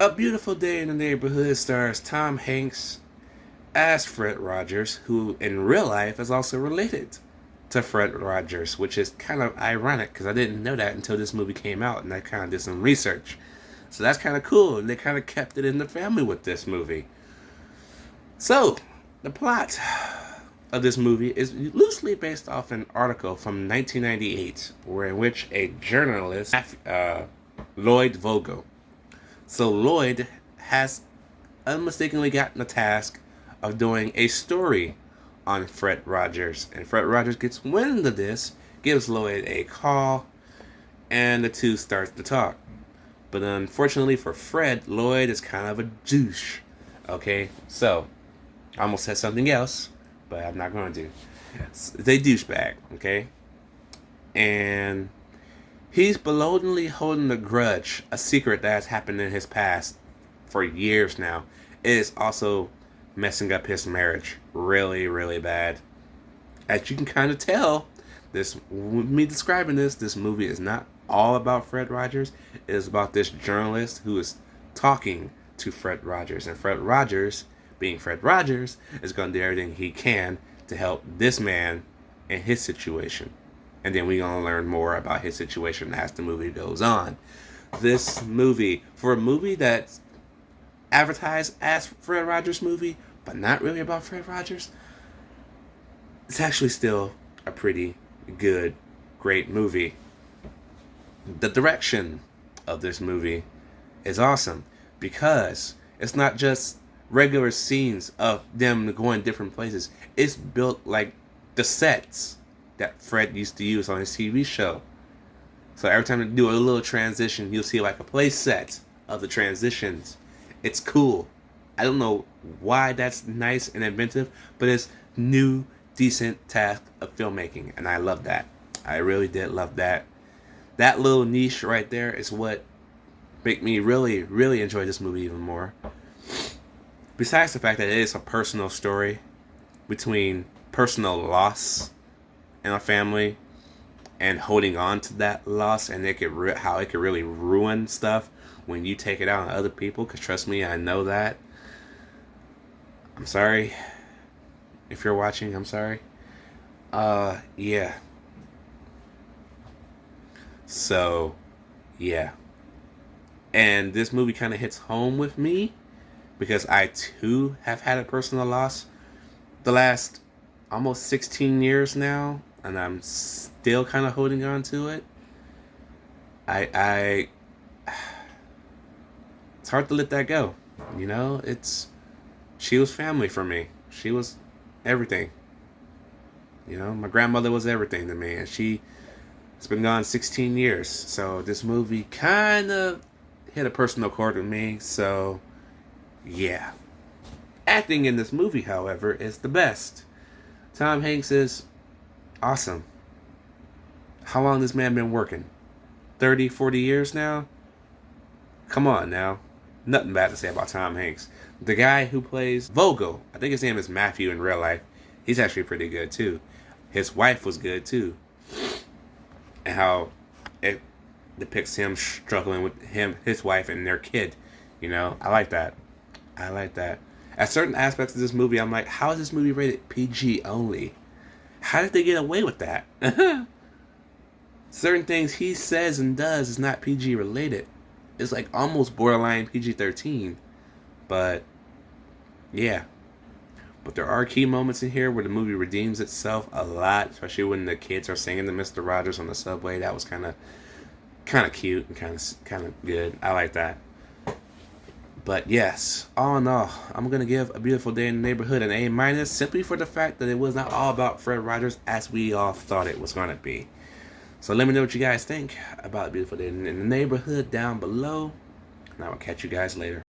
A Beautiful Day in the Neighborhood stars Tom Hanks as Fred Rogers, who in real life is also related to Fred Rogers, which is kind of ironic because I didn't know that until this movie came out and I kind of did some research. So that's kind of cool, and they kind of kept it in the family with this movie. So, the plot of this movie is loosely based off an article from 1998, where in which a journalist, Lloyd Vogel. So Lloyd has unmistakably gotten the task of doing a story on Fred Rogers, and Fred Rogers gets wind of this, gives Lloyd a call, and the two start to talk. But unfortunately for Fred, Lloyd is kind of a douche. Okay, so I almost said something else, but I'm not going to. They douchebag, okay? And he's blatantly holding a grudge, a secret that has happened in his past for years now. It is also messing up his marriage really, really bad. As you can kind of tell, with me describing this movie is not all about Fred Rogers. It is about this journalist who is talking to Fred Rogers. And Fred Rogers, being Fred Rogers, is going to do everything he can to help this man in his situation. And then we're going to learn more about his situation as the movie goes on. This movie, for a movie that's advertised as Fred Rogers movie, but not really about Fred Rogers, it's actually still a pretty good, great movie. The direction of this movie is awesome because it's not just regular scenes of them going different places. It's built like the sets that Fred used to use on his TV show. So every time they do a little transition, you'll see like a play set of the transitions. It's cool. I don't know why that's nice and inventive, but it's new, decent task of filmmaking, and I love that. I really did love that. That little niche right there is what make me really, really enjoy this movie even more. Besides the fact that it is a personal story between personal loss in a family and holding on to that loss, and how it could really ruin stuff when you take it out on other people. Because trust me, I know that. I'm sorry if you're watching. I'm sorry. Yeah. So, yeah. And this movie kind of hits home with me because I too have had a personal loss the last almost 16 years now, and I'm still kind of holding on to it. It's hard to let that go. You know, she was family for me. She was everything. You know, my grandmother was everything to me, and she's been gone 16 years. So this movie kind of hit a personal chord with me. So, yeah. Acting in this movie, however, is the best. Tom Hanks is awesome. How long has this man been working? 30, 40 years now? Come on now. Nothing bad to say about Tom Hanks. The guy who plays Vogel, I think his name is Matthew in real life, he's actually pretty good too. His wife was good too. And how it depicts him struggling with his wife, and their kid. You know, I like that. At certain aspects of this movie, I'm like, how is this movie rated PG only? How did they get away with that? Certain things he says and does is not PG related. It's like almost borderline PG-13. But, yeah. But there are key moments in here where the movie redeems itself a lot, especially when the kids are singing to Mr. Rogers on the subway. That was kind of cute and kind of good. I like that. But yes, all in all, I'm going to give A Beautiful Day in the Neighborhood an A-, simply for the fact that it was not all about Fred Rogers as we all thought it was going to be. So let me know what you guys think about A Beautiful Day in the Neighborhood down below, and I will catch you guys later.